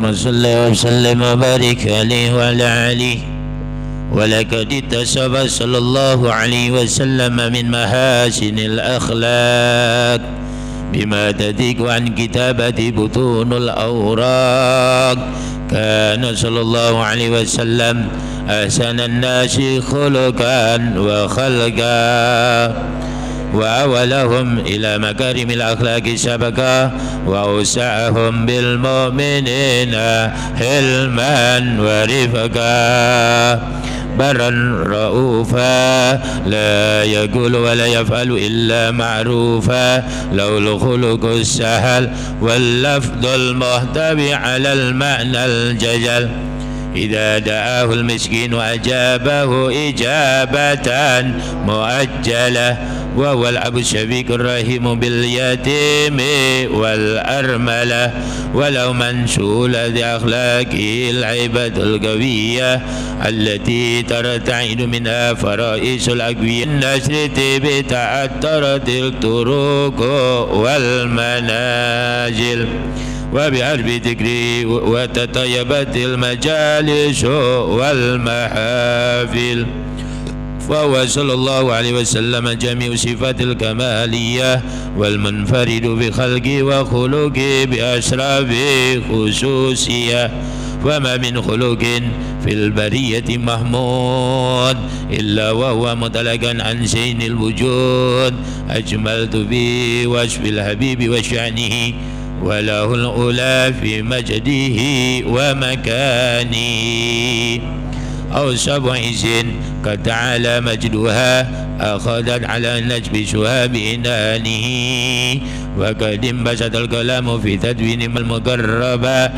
اللهم صل وسلم وبارك عليه وعلى آله. ولقد اتصف صلى الله عليه وسلم من محاسن الأخلاق بما تضيق عن كتابة بطون الأوراق. كان صلى الله عليه وسلم أحسن الناس خلقا وخلقا وأولهم إلى مكارم الأخلاق سبقا وأوسعهم بالمؤمنين حلما ورفقا. برا رؤوفا لا يقول ولا يفعل إلا معروفا له الخلق السهل واللفظ المحتوي على المعنى الجزل. إذا دعاه المسكين أجابه إجابة مؤجلة وهو الأب الشفيق الرحيم باليتيم والأرملة ولو منشول بأخلاقه العبادة القوية التي ترتعد منها فرائس الأقوياء. النشر بتعثرت الطرق والمنازل وبحرب ذكري وتطيبت المجالس والمحافل. فهو صلى الله عليه وسلم جميع صفات الكمالية والمنفرد بخلقه وخلقه بأشرف خصوصية. وما من خلق في البرية محمود إلا وهو مطلقا عن سين الوجود. أجملت في وصف الحبيب وشأنه وله الأولى في مجده ومكانه. أو سبع سن قد تعالى مجدها أخذت على نجب شهاب إنانه. وقد انبسط الكلام في تدوين المقربة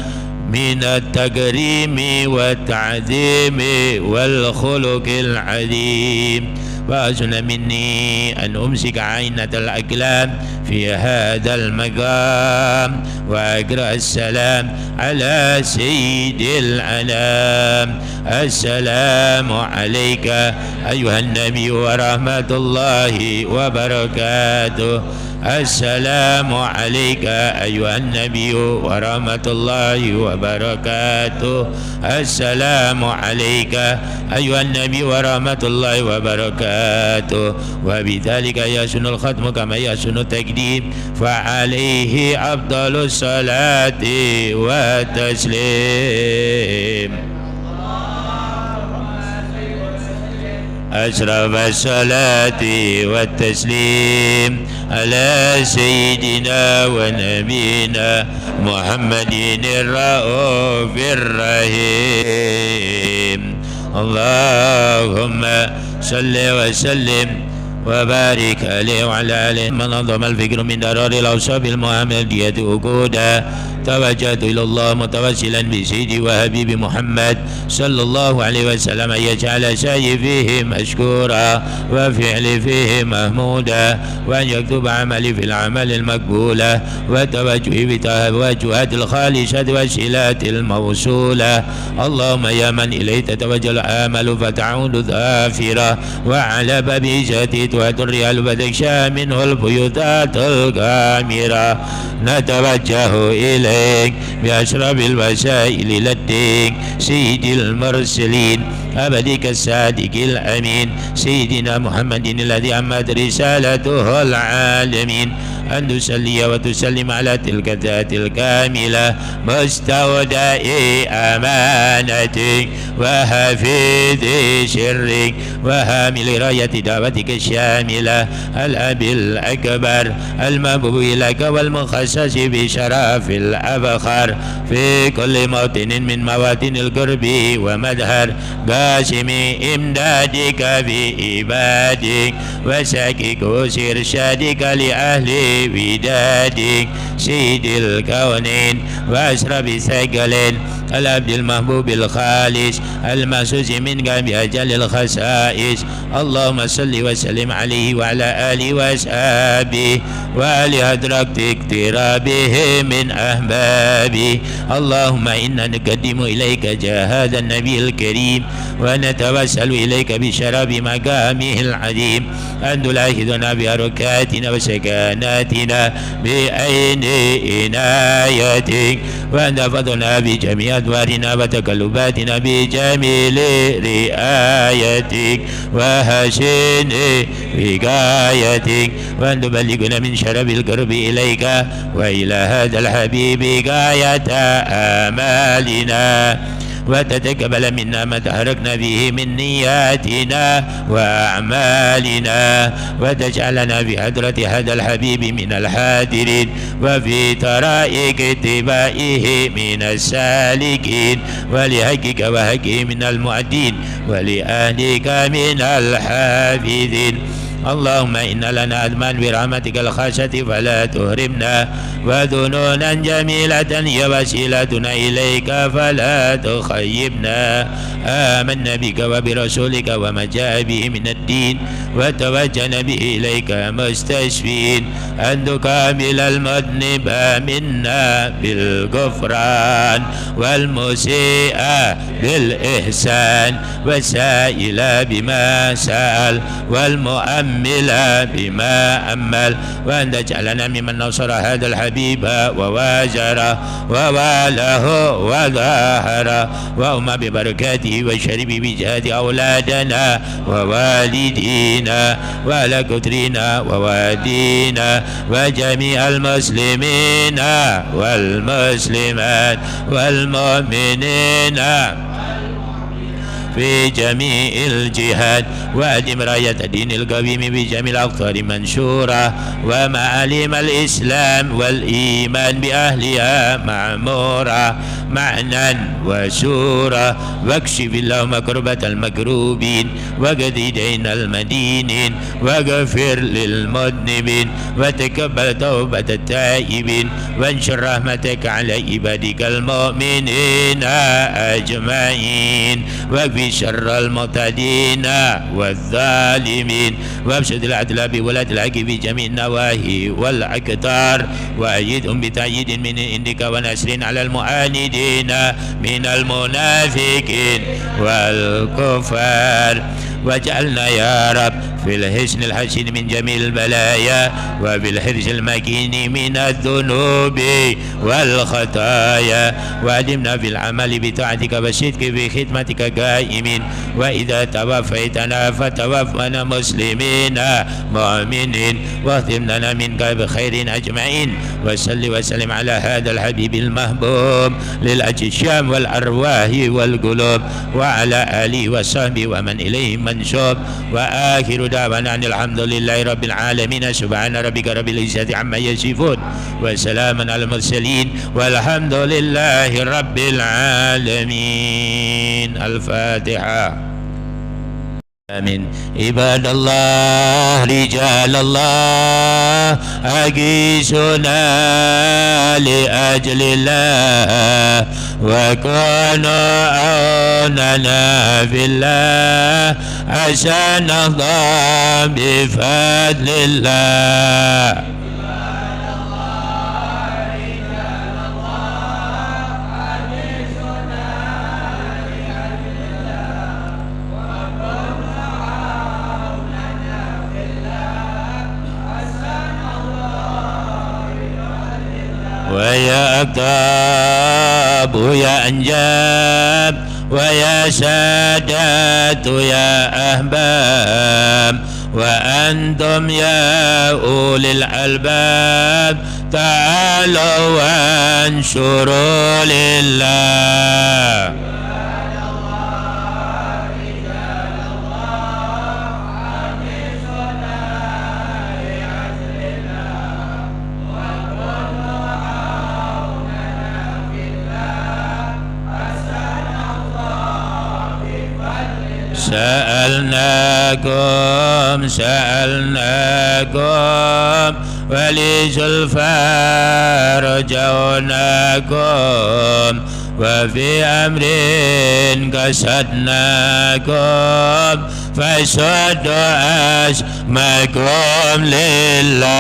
من التكريم والتعظيم والخلق العظيم. فأحسن مني أن أمسك عينة الأكلام في هذا المقام وأقرأ السلام على سيد الأنام. السلام عليك أيها النبي ورحمة الله وبركاته. السلام عليك أيها النبي ورحمة الله وبركاته. السلام عليك أيها النبي ورحمة الله وبركاته. وبذلك يسن الختم كما يسن التقديم فعليه أفضل الصلاة والتسليم. أشرف الصلاة والتسليم على سيدنا ونبينا محمد الرؤوف الرحيم. اللهم صل وسلم وبارك عليه وعلى آله. من نظم الفكر من درار الأوصاف المحمدية وقودا توجهت إلى الله متوسلا بسيدي وحبيبي محمد صلى الله عليه وسلم أن يجعل سعي فيه مشكورا وفعلي فيه محمودا وأن يكتب عملي في العمل المقبولة وتوجهي بتوجهات الخالصة والصلات الموصولة. اللهم يا من إليه تتوجه الآمل فتعود ظافرة وعلى باب عزتي وتري البدكشا منه البيوتات الكامرة. نتوجه إليك بأشرف الوسائل لديك سيد المرسلين أبدك الصادق الأمين سيدنا محمد الذي عمت رسالته العالمين. أن تسلي وتسلم على تلك الذات الكاملة مستودع أمانتك وحفيظ سرك وحامل راية دعوتك الشاملة الأب الأكبر المبعوث لك والمخصص بشرف الأبخر في كل موطن من مواطن القرب ومدهر قاسم إمدادك بإبادك وساكك إرشادك لأهل ودادك سيد الكونين وأشرف الثقلين العبد المحبوب الخالص المحسوس منك بأجل الخصائص. اللهم صل وسلم عليه وعلى آله وأصحابه وآل أدركت اقترابه من أحبابه. اللهم إنا نقدم إليك جاه هذا النبي الكريم ونتوسل إليك بشرف مقامه العظيم أن تلاحظنا بحركاتنا وسكناتنا بعين عنايتك وأن تحفظنا بجميع أدوارنا وتقلباتنا بجميل رعايتك وحسن وقايتك، وأن تبلغنا من شرف القرب إليك وإلى هذا الحبيب غاية آمالنا، وتتقبل منا ما تحركنا به من نياتنا وأعمالنا، وتجعلنا في حضرة هذا الحبيب من الحاضرين، وفي طرائق اتباعه من السالكين، ولحقك وحقه من المؤدين، ولأهلك من الحافظين. اللهم إن لنا أدمان برحمتك الخاشة فلا تهرمنا، وذنونا جميلة هي وسيلتنا إليك فلا تخيبنا. آمنا بك وبرسولك وما جاء به من الدين، وتوجهنا به إليك مستشفين أن تكامل المذنب منا بالغفران، والمسيء بالإحسان، والسائل بما سأل، والمؤمل بما أمل، وأن تجعلنا ممن نصر هذا الحبيب وواجره وواله وظاهره، وأما ببركاته والشرب بجهاد أولادنا ووالدينا وعلى كترنا ووالدينا وجميع المسلمين والمسلمات والمؤمنين في جميع الجهات، وأدم راية الدين القويم بجميع الأقطار منشورة، ومعالم الإسلام والإيمان بأهلها معمورة معنى وسورة، واكشف اللهم كربة المكروبين، وقد دين المدينين، واغفر للمذنبين، وتقبل توبة التائبين، وانشر رحمتك على عبادك المؤمنين أجمعين، واكفي شر المعتدين والظالمين، وابسط العدل بولاد الحق في جميع النواهي والأقطار، وأيدهم بتأييد من عندك ونصر على المعاندين من المنافقين والكفار، واجعلنا يا رب في الحسن الحسين من جميع البلايا، وفي الحرز المكين من الذنوب والخطايا، وأدمنا في العمل بطاعتك والصدق في خدمتك قائمين، وإذا توفيتنا فتوفنا مسلمين مؤمنين، واختم لنا منك بخير أجمعين. وصل وسلم على هذا الحبيب المحبوب للأجسام والأرواح والقلوب، وعلى آله وصحبه ومن إليه منسوب، وآخر دعوانا أن الحمد لله رب العالمين. سبحان ربك رب العزة عما يصفون، وسلام على المرسلين، والحمد لله رب العالمين. الفاتحة. آمين. عباد الله رجال الله أقيسنا لأجل الله، وكونوا عوننا في الله، عسى نهضى بفضل الله. ويا أكتاب ويا أنجاب ويا سادات يا أحباب، وأنتم يا أولي الألباب، تعالوا وانشروا لله. سألناكم ولزلفى رجوناكم، وفي أمر قصدناكم، فسدوا أسماكم لله.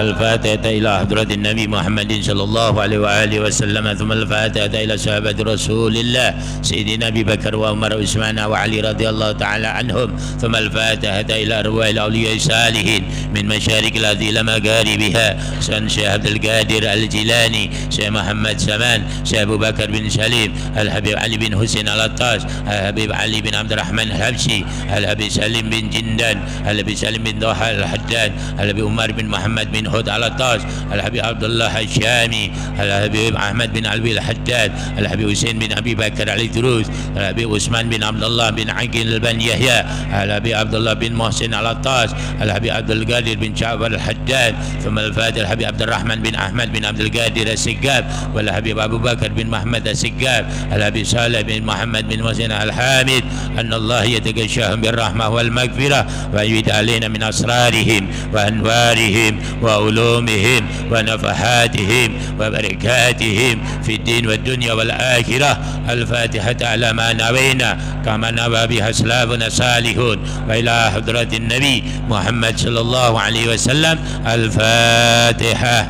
الفاتحة إلى حضرة النبي محمد صلى الله عليه وآله وسلم ثم الفاتحة إلى صحابة رسول الله سيدنا أبي بكر وعمر وعثمان وعلي رضي الله تعالى عنهم ثم الفاتحة إلى أرواح الأولياء الصالحين من مشارق الأرض إلى مغاربها سن شيخ عبد القادر الجيلاني شيخ محمد سمان شيخ أبو بكر بن سليم الحبيب علي بن حسين العطاس الحبيب علي بن عبد الرحمن الحبشي الحبيب سليم بن جندان الحبيب سليم بن ضحى الحداد الحبيب عمر بن محمد بن هود العطاس الحبيب عبد الله الشامي الحبيب أحمد بن علوي الحداد الحبيب حسين بن أبي بكر علي دروز الحبيب عثمان بن عبد الله بن عقيل بن يحيى الحبيب عبد الله بن محسن العطاس الحبيب عبد القادر بن جعفر الحداد ثم الفاتح الحبيب عبد الرحمن بن أحمد بن عبد القادر السقاف والحبيب أبو بكر بن محمد السقاف الحبيب صالح بن محمد بن محسن الحامد أن الله يتغشاهم بالرحمة والمغفرة ويعيد علينا من أسرارهم وأنوارهم وعلومهم ونفحاتهم وبركاتهم في الدين والدنيا والآخرة الفاتحة على ما نوينا كما نوى بها أسلافنا الصالحون وإلى حضرة النبي محمد صلى الله عليه وسلم الفاتحة.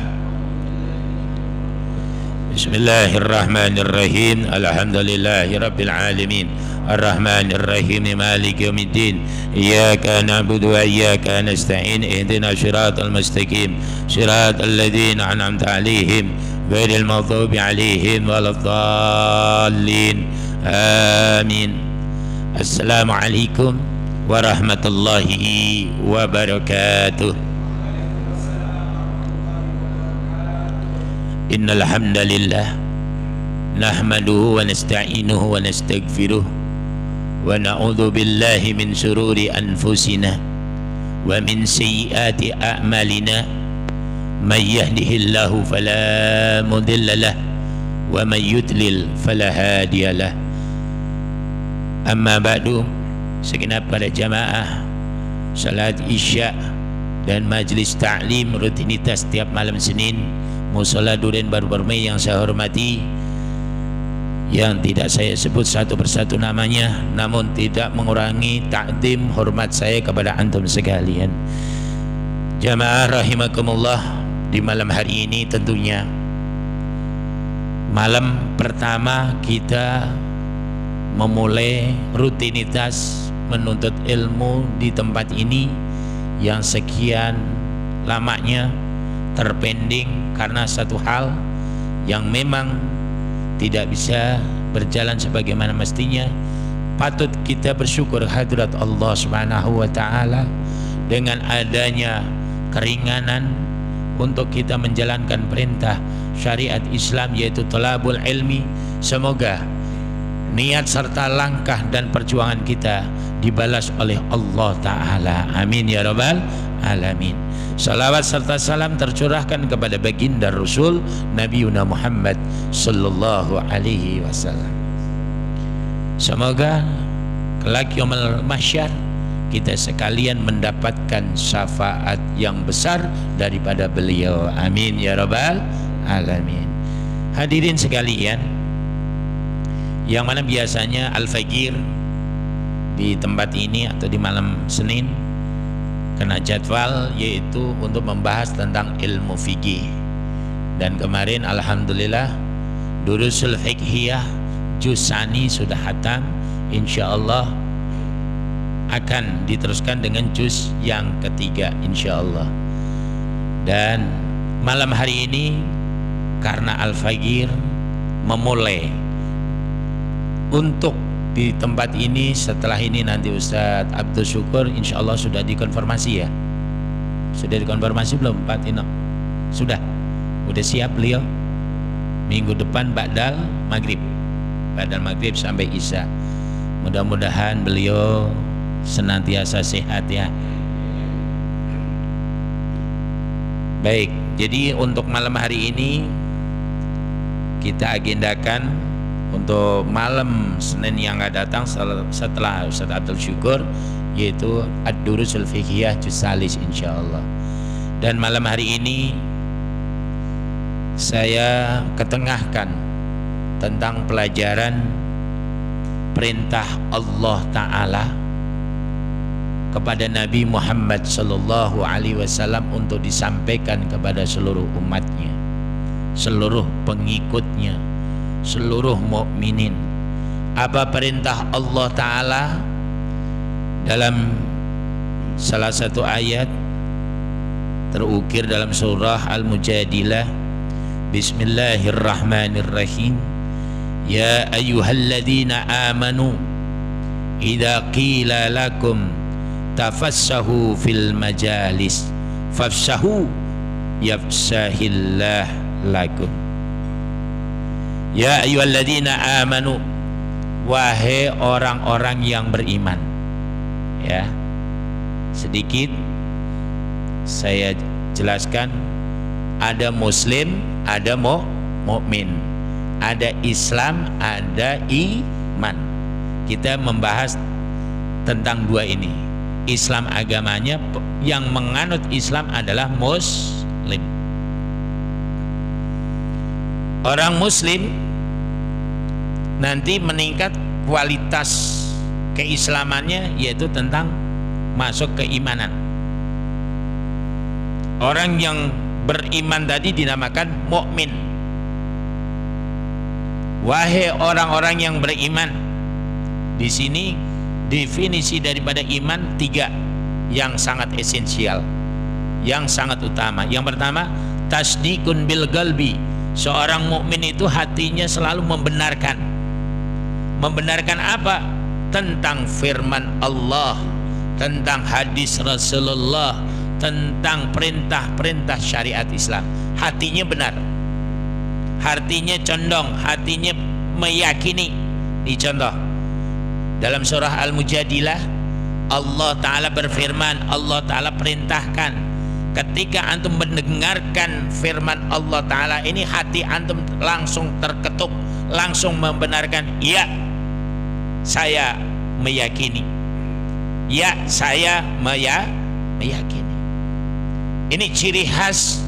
بسم الله الرحمن الرحيم الحمد لله رب العالمين الرحمن الرحيم مالك يوم الدين إياك نعبد وإياك نستعين اهدنا الصراط المستقيم صراط الذين أنعمت عليهم غير المغضوب عليهم ولا الضالين آمين. السلام عليكم ورحمة الله وبركاته. إن الحمد لله نحمده ونستعينه ونستغفره ونعوذ بالله من شرور أنفسنا ومن سيئات أعمالنا من يهده الله فلا مضل له ومن يضلل فلا هادي له. Amma ba'du, segenap para jamaah salat isya dan majlis ta'lim rutinitas setiap malam Senin Mushola Duren Baru Permai yang saya hormati, yang tidak saya sebut satu persatu namanya, namun tidak mengurangi takdim hormat saya kepada antum sekalian. Jamaah rahimakumullah, di malam hari ini tentunya malam pertama kita memulai rutinitas menuntut ilmu di tempat ini yang sekian lamanya terpending karena satu hal yang memang tidak bisa berjalan sebagaimana mestinya. Patut kita bersyukur hadirat Allah Subhanahu wa taala dengan adanya keringanan untuk kita menjalankan perintah syariat Islam, yaitu thalabul ilmi. Semoga niat serta langkah dan perjuangan kita dibalas oleh Allah Ta'ala. Amin ya rabbal alamin. Salawat serta salam tercurahkan kepada baginda Rasul Nabi Muhammad sallallahu alaihi wasallam. Semoga kelak yaumul mahsyar kita sekalian mendapatkan syafaat yang besar daripada beliau. Amin ya rabbal alamin. Hadirin sekalian, yang mana biasanya Al-Fagir di tempat ini atau di malam Senin kena jadwal, yaitu untuk membahas tentang ilmu fikih. Dan kemarin alhamdulillah Durusul Fiqhiyah juz Tsani sudah khatam, insyaallah akan diteruskan dengan juz yang ketiga insyaallah. Dan malam hari ini karena Al-Fagir memulai untuk di tempat ini, setelah ini nanti Ustadz Abdul Syukur insyaallah sudah dikonfirmasi ya. Sudah dikonfirmasi belum Pak Tino? Sudah siap beliau. Minggu depan Ba'dal Maghrib sampai Isya. Mudah-mudahan beliau senantiasa sehat ya. Baik, jadi untuk malam hari ini kita agendakan untuk malam Senin yang akan datang setelah Ustaz Abdul Syukur, yaitu Ad-Durusul Fiqhiyah juz Salis insyaallah. Dan malam hari ini saya ketengahkan tentang pelajaran perintah Allah Ta'ala kepada Nabi Muhammad sallallahu alaihi wasallam untuk disampaikan kepada seluruh umatnya, seluruh pengikutnya, seluruh mukminin. Apa perintah Allah Ta'ala dalam salah satu ayat terukir dalam surah Al-Mujadilah? Bismillahirrahmanirrahim. Ya ayyuhalladzina amanu idza qila lakum tafassahu fil majalis fafsahu yafsahillah lakum. Ya ayyuhalladzina amanu, wahai orang-orang yang beriman. Ya, sedikit saya jelaskan. Ada muslim, ada mukmin, ada Islam, ada iman. Kita membahas tentang dua ini. Islam agamanya, yang menganut Islam adalah muslim. Orang muslim nanti meningkat kualitas keislamannya, yaitu tentang masuk keimanan. Orang yang beriman tadi dinamakan mukmin. Wahai orang-orang yang beriman, di sini definisi daripada iman tiga yang sangat esensial, yang sangat utama. Yang pertama, tasdikun bil qalbi. Seorang mukmin itu hatinya selalu membenarkan. Membenarkan apa? Tentang firman Allah, tentang hadis Rasulullah, tentang perintah-perintah syariat Islam. Hatinya benar, hatinya condong, hatinya meyakini. Ini contoh dalam surah Al-Mujadilah, Allah Ta'ala berfirman, Allah Ta'ala perintahkan, ketika antum mendengarkan firman Allah Ta'ala ini, hati antum langsung terketuk, langsung membenarkan, ya saya meyakini, ya saya meyakini. Ini ciri khas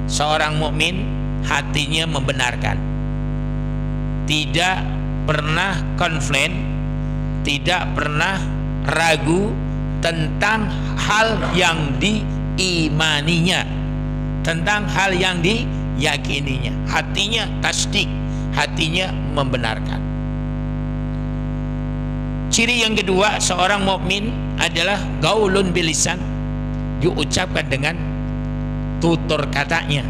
seorang mukmin, hatinya membenarkan, tidak pernah komplain, tidak pernah ragu tentang hal yang diimaninya, tentang hal yang diyakininya. Hatinya tasdik, hatinya membenarkan. Ciri yang kedua seorang mukmin adalah gaulun bilisan, diucapkan dengan tutur katanya,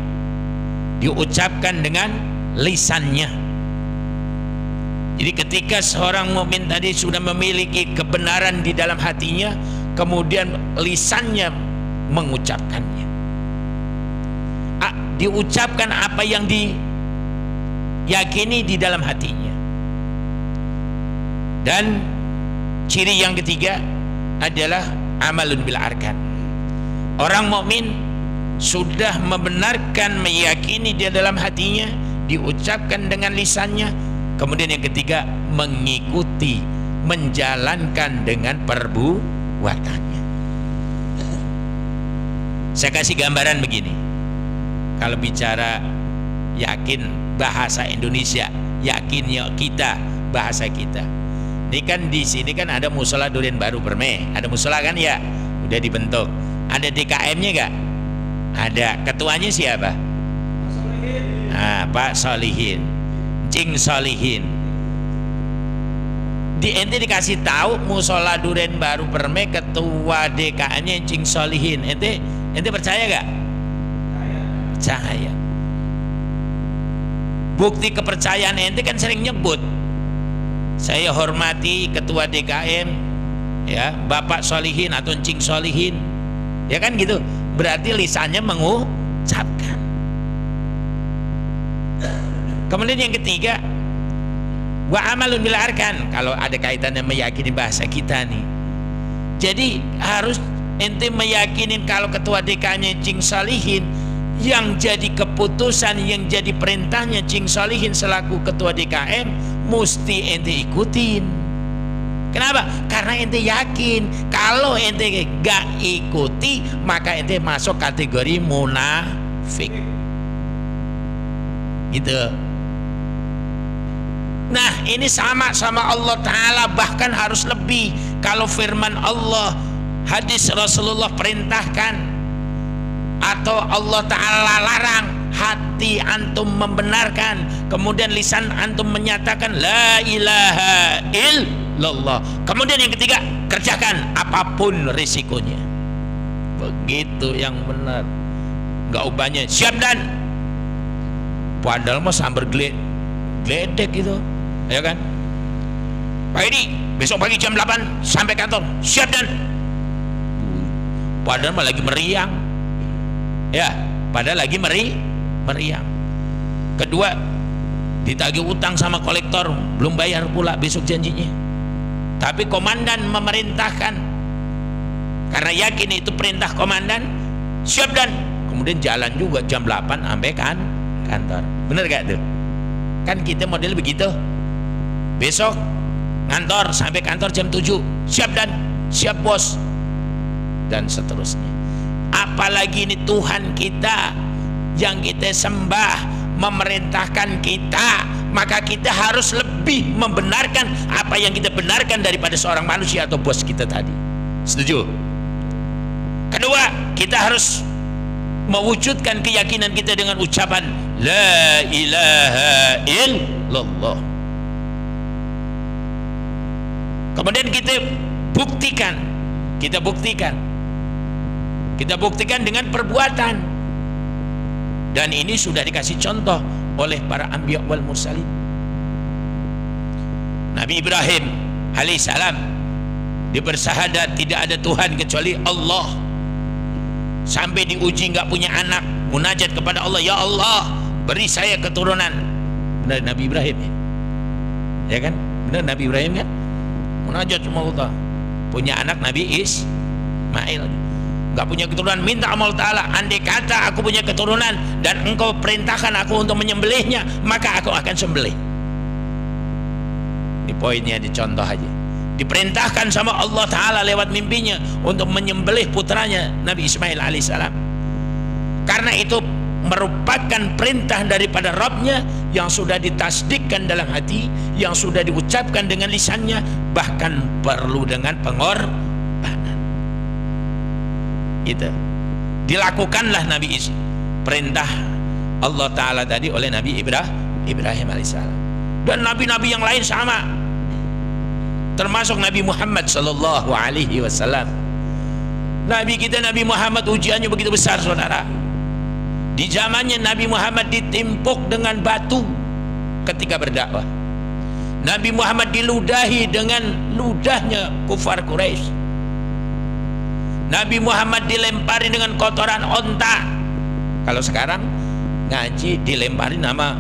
diucapkan dengan lisannya. Jadi ketika seorang mukmin tadi sudah memiliki kebenaran di dalam hatinya, kemudian lisannya mengucapkannya. Diucapkan apa yang diyakini di dalam hatinya. Dan ciri yang ketiga adalah amalun bil arkan. Orang mukmin sudah membenarkan, meyakini di dalam hatinya, diucapkan dengan lisannya. Kemudian yang ketiga, mengikuti, menjalankan dengan perbuatannya. Saya kasih gambaran begini. Kalau bicara yakin bahasa Indonesia, yakinnya kita, bahasa kita. Ini kan di sini kan ada musola Durian Baru Permai, ada musola kan ya, udah dibentuk. Ada DKM-nya gak? Ada. Ketuanya siapa? Pak Solihin, Cing Solihin. Di ente dikasih tahu musola Durian Baru Permai ketua DKM-nya Cing Solihin. Ente percaya gak? Percaya. Bukti kepercayaan ente kan sering nyebut, saya hormati ketua DKM ya, Bapak Solihin atau Cing Solihin, ya kan gitu. Berarti lisannya mengucapkan. Kemudian yang ketiga, wa amalun bil arkan. Kalau ada kaitannya meyakini bahasa kita nih, jadi harus ente meyakinin kalau ketua DKM-nya Cing Solihin, yang jadi keputusan, yang jadi perintahnya Cing Solihin selaku ketua DKM, mesti ente ikutin. Kenapa? Karena ente yakin. Kalau ente gak ikuti, maka ente masuk kategori munafik. Gitu. Nah, ini sama Allah Ta'ala, bahkan harus lebih. Kalau firman Allah, hadis Rasulullah perintahkan atau Allah Ta'ala larang, hati antum membenarkan, kemudian lisan antum menyatakan la ilaha illallah, kemudian yang ketiga kerjakan apapun risikonya. Begitu yang benar. Gak ubahnya siap dan padahal mah sambar gledek gitu, ya kan? Pak Edi, besok pagi jam 8 sampai kantor, siap dan padahal mah lagi meriang, ya, padahal lagi meriang. Kedua, ditagih utang sama kolektor, belum bayar pula besok janjinya, tapi komandan memerintahkan karena yakin itu perintah komandan, siap dan kemudian jalan juga jam 8 sampai kantor. Bener gak tuh? Kan kita model begitu, besok ngantor sampai kantor jam 7, siap dan siap bos, dan seterusnya. Apalagi ini Tuhan kita yang kita sembah memerintahkan kita, maka kita harus lebih membenarkan apa yang kita benarkan daripada seorang manusia atau bos kita tadi. Setuju? Kedua, kita harus mewujudkan keyakinan kita dengan ucapan la ilaha illallah. Kemudian kita buktikan dengan perbuatan, dan ini sudah dikasih contoh oleh para anbiya wal mursalin. Nabi Ibrahim alaihissalam dibersyahadat tidak ada Tuhan kecuali Allah, sampai diuji nggak punya anak, munajat kepada Allah, ya Allah beri saya keturunan. Benar Nabi Ibrahim ya kan? Benar Nabi Ibrahim kan? Munajat sama Allah, punya anak Nabi Ismail, nggak punya keturunan, minta sama Allah Ta'ala, andai kata aku punya keturunan dan engkau perintahkan aku untuk menyembelihnya, maka aku akan sembelih. Ini poinnya, dicontoh aja. Diperintahkan sama Allah Ta'ala lewat mimpinya untuk menyembelih putranya Nabi Ismail alaihissalam. Karena itu merupakan perintah daripada Rabbnya yang sudah ditasdikkan dalam hati, yang sudah diucapkan dengan lisannya, bahkan perlu dengan pengorbanan. Itu dilakukanlah Nabi perintah Allah Ta'ala tadi oleh Nabi Ibrahim alaihissalam. Dan nabi-nabi yang lain sama, termasuk Nabi Muhammad sallallahu alaihi wasallam. Nabi kita Nabi Muhammad ujiannya begitu besar, saudara. Di zamannya Nabi Muhammad ditimpuk dengan batu ketika berdakwah. Nabi Muhammad diludahi dengan ludahnya kufar Quraisy. Nabi Muhammad dilempari dengan kotoran onta. Kalau sekarang ngaji dilempari nama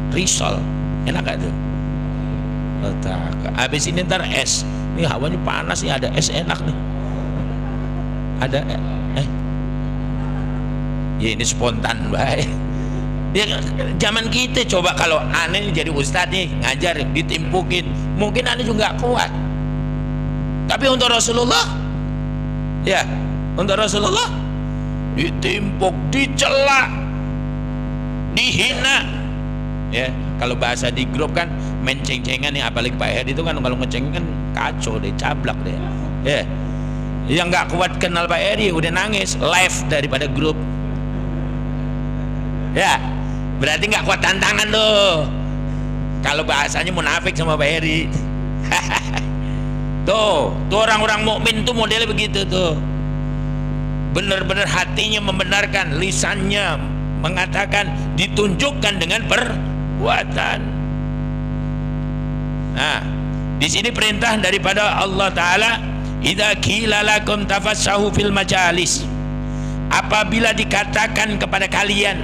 risol, enak gak tuh? Habis ini ntar es, ini hawanya panas nih, ada es enak nih, ada ya ini spontan baik. Ya, zaman kita coba kalau aneh jadi ustadz nih ngajar ditimpukin, mungkin aneh juga gak kuat. Tapi untuk Rasulullah, ya untuk Rasulullah ditimpuk, dicela, dihina. Ya kalau bahasa di grup kan main ceng-cengan nih, apalagi Pak Hedi itu kan kalau ngeceng kan kacau deh, cablak deh. Ya yang nggak kuat kenal Pak Hedi udah nangis live daripada grup. Ya berarti nggak kuat tantangan tuh. Kalau bahasanya munafik sama Pak Hedi. tuh orang-orang mukmin tuh modelnya begitu tuh. Benar-benar hatinya membenarkan, lisannya mengatakan, ditunjukkan dengan perbuatan. Nah, di sini perintah daripada Allah Ta'ala, idza qila lakum tafassahu fil majalis, apabila dikatakan kepada kalian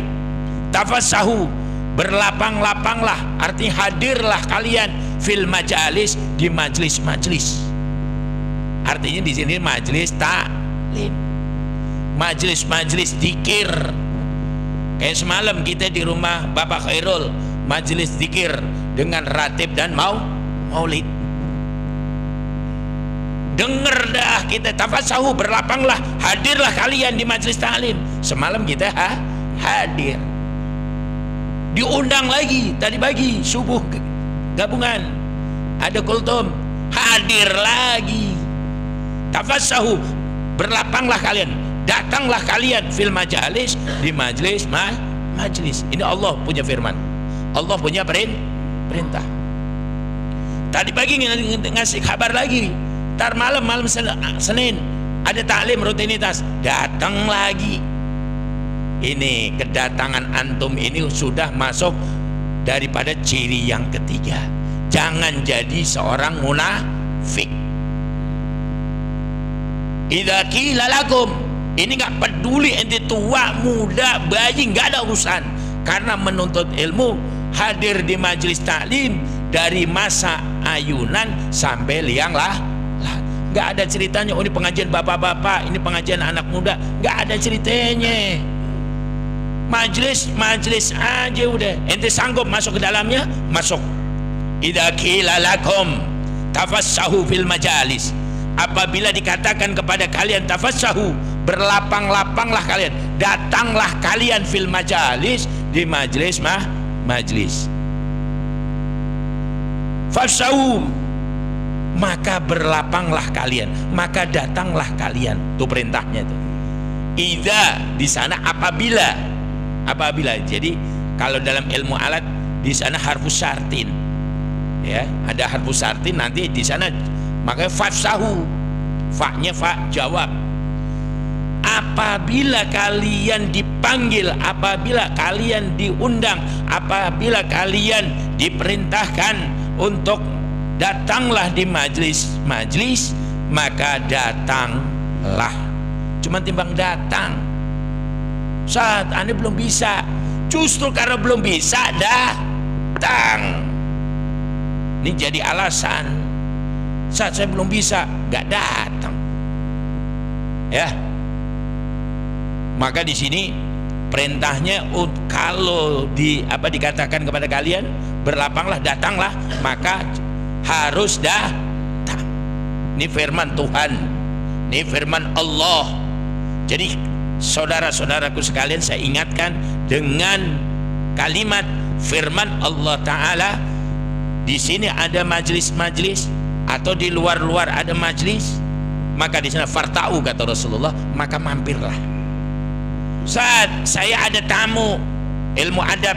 tafassahu, berlapang-lapanglah, artinya hadirlah kalian fil majalis, di majlis-majlis. Artinya di sini majlis taklim, majlis-majlis zikir. Kayak semalam kita di rumah Bapak Khairul, majlis zikir dengan ratib dan maulid. Dengar dah kita tafassahu, berlapanglah, hadirlah kalian di majlis taklim. Semalam kita hadir. Diundang lagi tadi pagi subuh gabungan, ada kultum, hadir lagi. Tafassahu, berlapanglah kalian, datanglah kalian fil majalis, di majlis majlis. Ini Allah punya firman, Allah punya perintah. Tadi pagi ngasih kabar lagi, ntar malam Senin ada taklim rutinitas, datang lagi. Ini kedatangan antum ini sudah masuk daripada ciri yang ketiga. Jangan jadi seorang munafik. Idza qila lakum, ini nggak peduli ente tua, muda, bayi, nggak ada urusan. Karena menuntut ilmu, hadir di majelis taklim dari masa ayunan sampai liang lah. Nggak ada ceritanya, oh ini pengajian bapak-bapak, ini pengajian anak muda, nggak ada ceritanya. Majelis aja udah. Ente sanggup masuk ke dalamnya, masuk. Idza qila lakum tafassahu fil majalis, apabila dikatakan kepada kalian tafassahu, berlapang-lapanglah kalian, datanglah kalian fil majalis, di majlis majlis. Fafsahu, maka berlapanglah kalian, maka datanglah kalian. Itu perintahnya itu. Idza di sana apabila. Jadi kalau dalam ilmu alat di sana harfus syartin, ya, ada harfus syartin nanti di sana, makanya fafsahu, fa-nya fa jawab. Apabila kalian dipanggil, apabila kalian diundang, apabila kalian diperintahkan untuk datanglah di majlis, maka datanglah. Cuma timbang datang. Saat Anda belum bisa, justru karena belum bisa datang. Ini jadi alasan. Saat saya belum bisa, nggak datang. Ya. Maka di sini perintahnya kalau dikatakan kepada kalian berlapanglah, datanglah, maka harus datang. Ini firman Tuhan, ini firman Allah. Jadi saudara-saudaraku sekalian, saya ingatkan dengan kalimat firman Allah Ta'ala. Di sini ada majlis-majlis atau di luar-luar ada majlis, maka di sana farta'u kata Rasulullah, maka mampirlah. Saat saya ada tamu ilmu adab,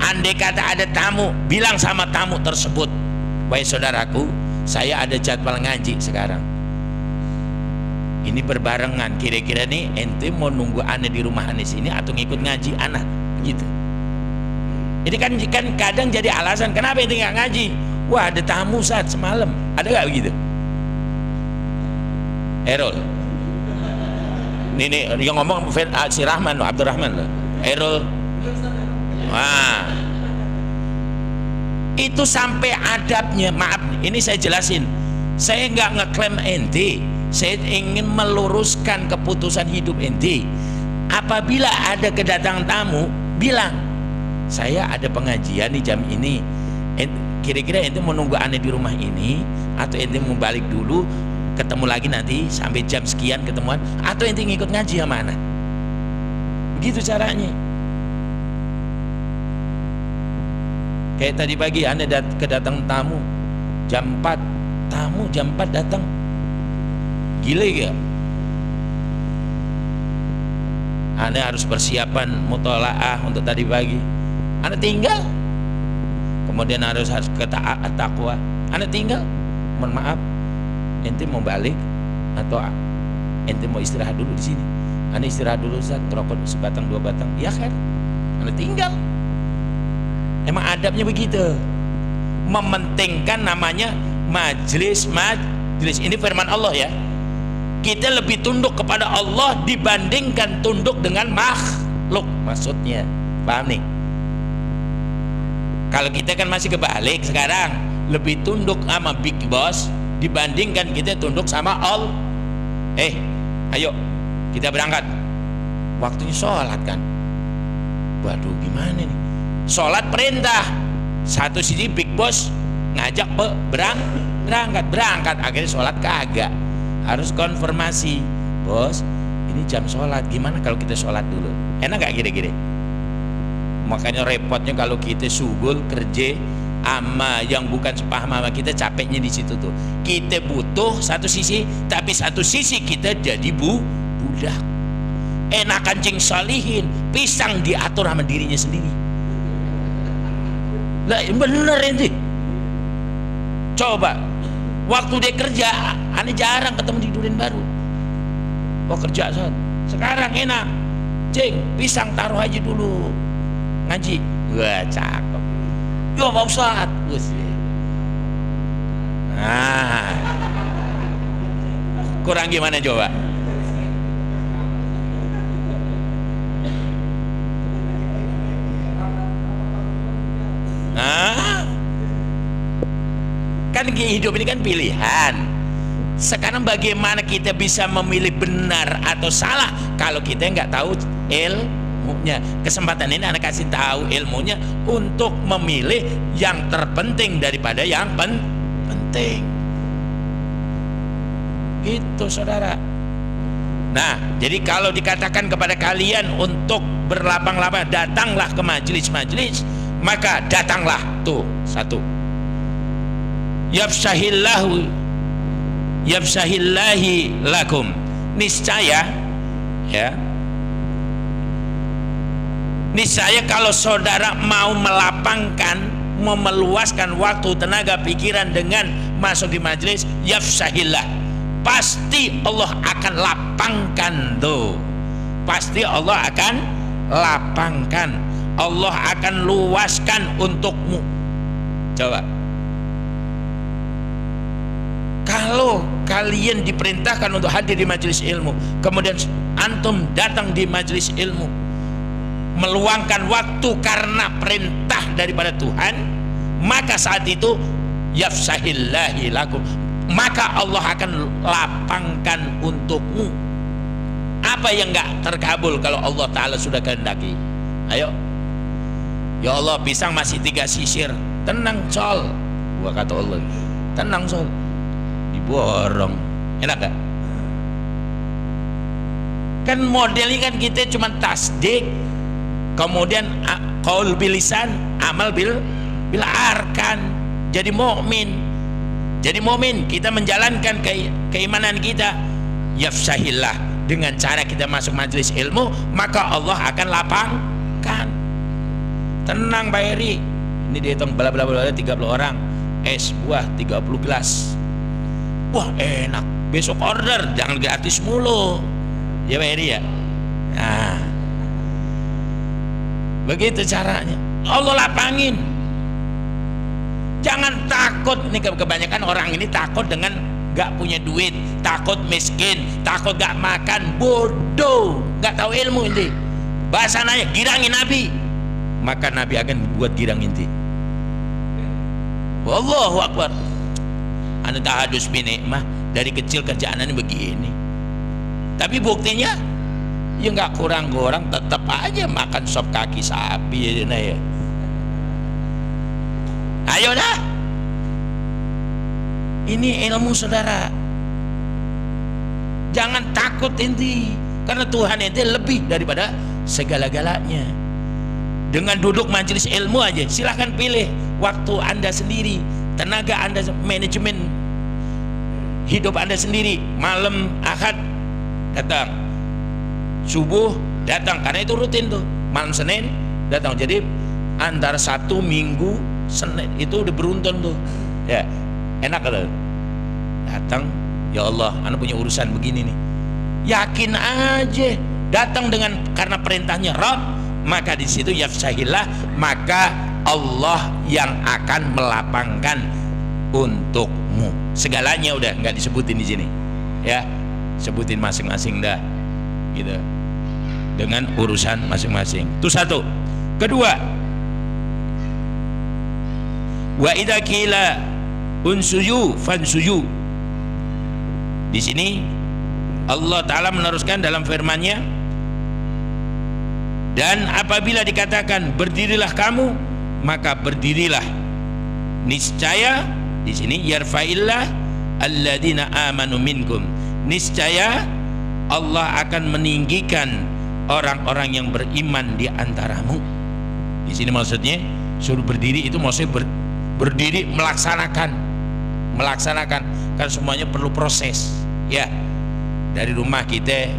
andai kata ada tamu, bilang sama tamu tersebut, wahai saudaraku, saya ada jadwal ngaji sekarang, ini berbarengan, kira-kira nih ente mau nunggu ane di rumah ane sini atau ngikut ngaji anak gitu. Ini kan kadang jadi alasan kenapa ente nggak ngaji. Wah, ada tamu saat semalam, ada nggak begitu? Errol, ini yang ngomong si Rahman, Abdurrahman, Errol. Wah, itu sampai adabnya. Maaf, ini saya jelasin. Saya nggak ngeklaim ente. Saya ingin meluruskan keputusan hidup ente. Apabila ada kedatangan tamu, bilang saya ada pengajian di jam ini. Kira-kira ente mau nunggu ane di rumah ini, atau ente mau balik dulu, ketemu lagi nanti sampai jam sekian ketemuan, atau ente ngikut ngaji yang mana? Begitu caranya. Kayak tadi pagi ane kedatangan tamu jam 4, tamu jam 4 datang. Gile ya. Ane harus persiapan mutolaah untuk tadi pagi. Ane tinggal. Kemudian harus ke takwa. Ane tinggal. Mohon maaf, ente mau balik atau ente mau istirahat dulu di sini? Ane istirahat dulu, Ustaz, rokok sebatang 2 batang. Ya kan? Ane tinggal. Emang adabnya begitu. Mementingkan namanya majlis. Ini firman Allah ya. Kita lebih tunduk kepada Allah dibandingkan tunduk dengan makhluk. Maksudnya, paham nih? Kalau kita kan masih kebalik sekarang, lebih tunduk sama Big Boss dibandingkan kita tunduk sama Allah. Ayo kita berangkat. Waktunya sholat kan. Waduh, gimana nih? Sholat perintah. Satu sisi Big Boss ngajak berangkat. Akhirnya sholat kagak. Harus konfirmasi, bos, ini jam sholat, gimana kalau kita sholat dulu? Enak gak kira-kira? Makanya repotnya kalau kita sugul kerja ama yang bukan sepaham sama kita, capeknya di situ tuh. Kita butuh satu sisi, tapi satu sisi kita jadi budak. Enak kancing salihin, pisang diatur sama dirinya sendiri. Lah bener ini. Coba waktu dia kerja, aneh jarang ketemu di Durian Baru. Oh kerja son. Sekarang enak, cing pisang taruh aja dulu ngaji. Wah cakep. Yo Pak Ustad, nah kurang gimana coba? Nah, kan hidup ini kan pilihan. Sekarang bagaimana kita bisa memilih benar atau salah kalau kita nggak tahu ilmunya? Kesempatan ini anak kasih tahu ilmunya untuk memilih yang terpenting daripada yang penting. Gitu saudara. Nah, jadi kalau dikatakan kepada kalian untuk berlapang-lapang, datanglah ke majelis-majelis, maka datanglah tuh satu. Yafsahillahi lakum, niscaya ya, niscaya kalau saudara mau melapangkan, mau meluaskan waktu, tenaga, pikiran dengan masuk di majelis, yafsahillah, pasti Allah akan lapangkan tuh, pasti Allah akan lapangkan, Allah akan luaskan untukmu. Coba kalau kalian diperintahkan untuk hadir di majelis ilmu, kemudian antum datang di majelis ilmu, meluangkan waktu karena perintah daripada Tuhan, maka saat itu yafsahillahi lakum, maka Allah akan lapangkan untukmu. Apa yang enggak terkabul kalau Allah Ta'ala sudah kehendaki? Ayo, ya Allah pisang masih 3 sisir, tenang sol, gua kata Allah, tenang sol, diborong, enak gak? Kan modelnya kan kita cuma tasdik, kemudian qaul bilisan, amal bil arkan. Jadi mukmin, jadi mukmin kita menjalankan keimanan kita. Yafsahillah, dengan cara kita masuk majelis ilmu, maka Allah akan lapangkan. Tenang Pak Eri, ini dihitung bla bla bla 30 orang, es buah 30 gelas. Wah enak, besok order, jangan gratis mulu ya Pak Eri ya. Nah begitu caranya, Allah lapangin. Jangan takut, ini kebanyakan orang ini takut dengan gak punya duit, takut miskin, takut gak makan, bodoh, gak tahu ilmu ini. Bahasa nanya, girangin Nabi, maka Nabi akan buat girang inti. Wallahu Akbar. Anu tahadus binikmah, dari kecil kerjaan ini begini, tapi buktinya ya nggak kurang-kurang, tetap aja makan sop kaki sapi ya. Ayo dah, ini ilmu saudara, jangan takut inti, karena Tuhan inti lebih daripada segala-galanya. Dengan duduk majelis ilmu aja, silahkan pilih waktu Anda sendiri, tenaga Anda, manajemen hidup Anda sendiri. Malam Ahad datang, subuh datang, karena itu rutin tuh. Malam Senin datang, jadi antara Sabtu, Minggu, Senin itu udah beruntun tuh ya, enak kan? Datang, ya Allah, anak punya urusan begini nih, yakin aja datang dengan karena perintahnya Rabb, maka di situ yafsahillah, maka Allah yang akan melapangkan untukmu. Segalanya udah nggak disebutin di sini ya, sebutin masing-masing dah gitu, dengan urusan masing-masing. Itu satu. Kedua, wa idza qila unsuyu fansuyu. Di sini Allah Ta'ala meneruskan dalam firman-Nya, dan apabila dikatakan berdirilah kamu, maka berdirilah. Niscaya di sini yarfa'illah alladzina amanu minkum, niscaya Allah akan meninggikan orang-orang yang beriman di antaramu. Di sini maksudnya suruh berdiri itu maksudnya berdiri melaksanakan kan semuanya perlu proses ya. Dari rumah kita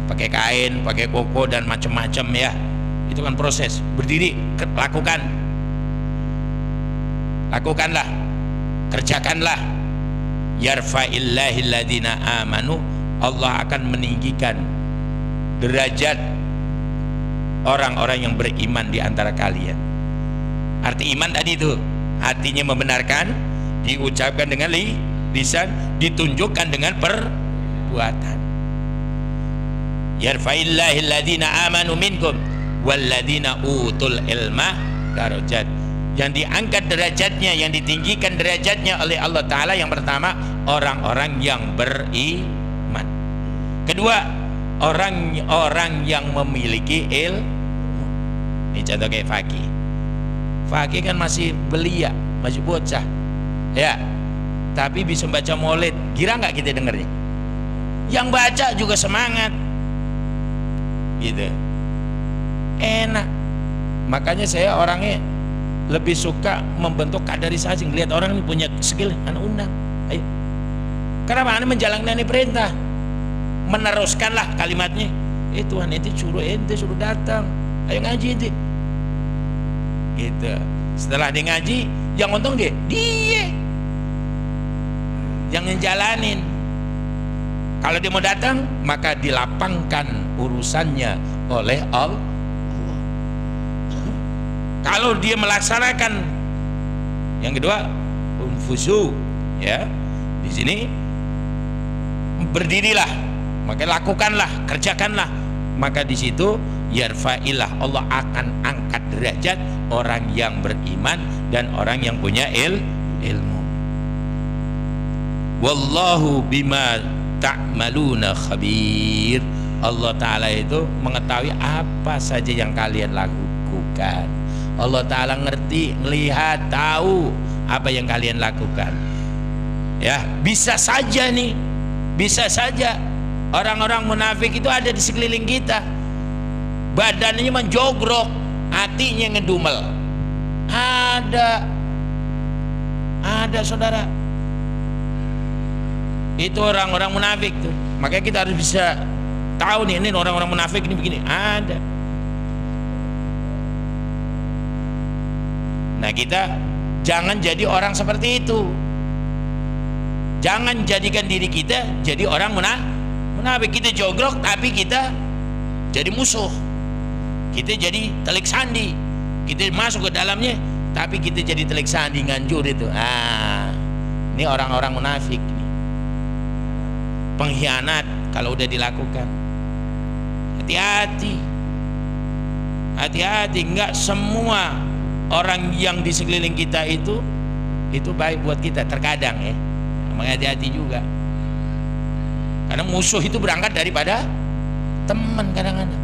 pakai kain, pakai koko dan macam-macam ya, itu kan proses. Berdiri, lakukanlah, kerjakanlah. Yarfa'illahil ladzina amanu, Allah akan meninggikan derajat orang-orang yang beriman di antara kalian. Arti iman tadi itu hatinya membenarkan, diucapkan dengan lisan, ditunjukkan dengan perbuatan. Yarfa'illahil ladzina amanu minkum walladzina utul ilma darajat. Yang diangkat derajatnya, yang ditinggikan derajatnya oleh Allah Ta'ala, yang pertama orang-orang yang beriman. Kedua, orang-orang yang memiliki ilmu. Ini contoh kayak Fakih kan masih belia, masih bocah ya, tapi bisa baca maulid. Kira nggak kita dengarnya? Yang baca juga semangat gitu, enak. Makanya saya orangnya lebih suka membentuk kaderisasi, ngelihat orang ini punya skill, anak undang, ayo. Kenapa? Anda menjalankan ini perintah, meneruskanlah kalimatnya. Tuhan ente suruh datang, ayo ngaji ente. Gitu. Setelah dia ngaji, yang untung dia yang ngejalanin. Kalau dia mau datang, maka dilapangkan urusannya oleh Allah. Kalau dia melaksanakan, yang kedua unfusu ya, di sini berdirilah, maka lakukanlah, kerjakanlah, maka di situ yarfa'illah, Allah akan angkat derajat orang yang beriman dan orang yang punya ilmu. Wallahu bima ta'maluna khabir. Allah Ta'ala itu mengetahui apa saja yang kalian lakukan. Allah Ta'ala ngerti, melihat, tahu apa yang kalian lakukan ya. Bisa saja nih, bisa saja orang-orang munafik itu ada di sekeliling kita, badannya menjogrok, hatinya ngedumel. Ada saudara, itu orang-orang munafik tuh. Makanya kita harus bisa tahu nih, ini orang-orang munafik ini begini, ada. Nah, kita jangan jadi orang seperti itu. Jangan jadikan diri kita jadi orang munafik. Kita jogrok tapi kita jadi musuh. Kita jadi telik sandi. Kita masuk ke dalamnya tapi kita jadi telik sandi, nganjur itu. Ini orang-orang munafik nih. Pengkhianat kalau udah dilakukan. Hati-hati. Hati-hati, enggak semua orang yang di sekeliling kita itu baik buat kita, terkadang ya. Makanya hati-hati juga, karena musuh itu berangkat daripada teman kadang-kadang.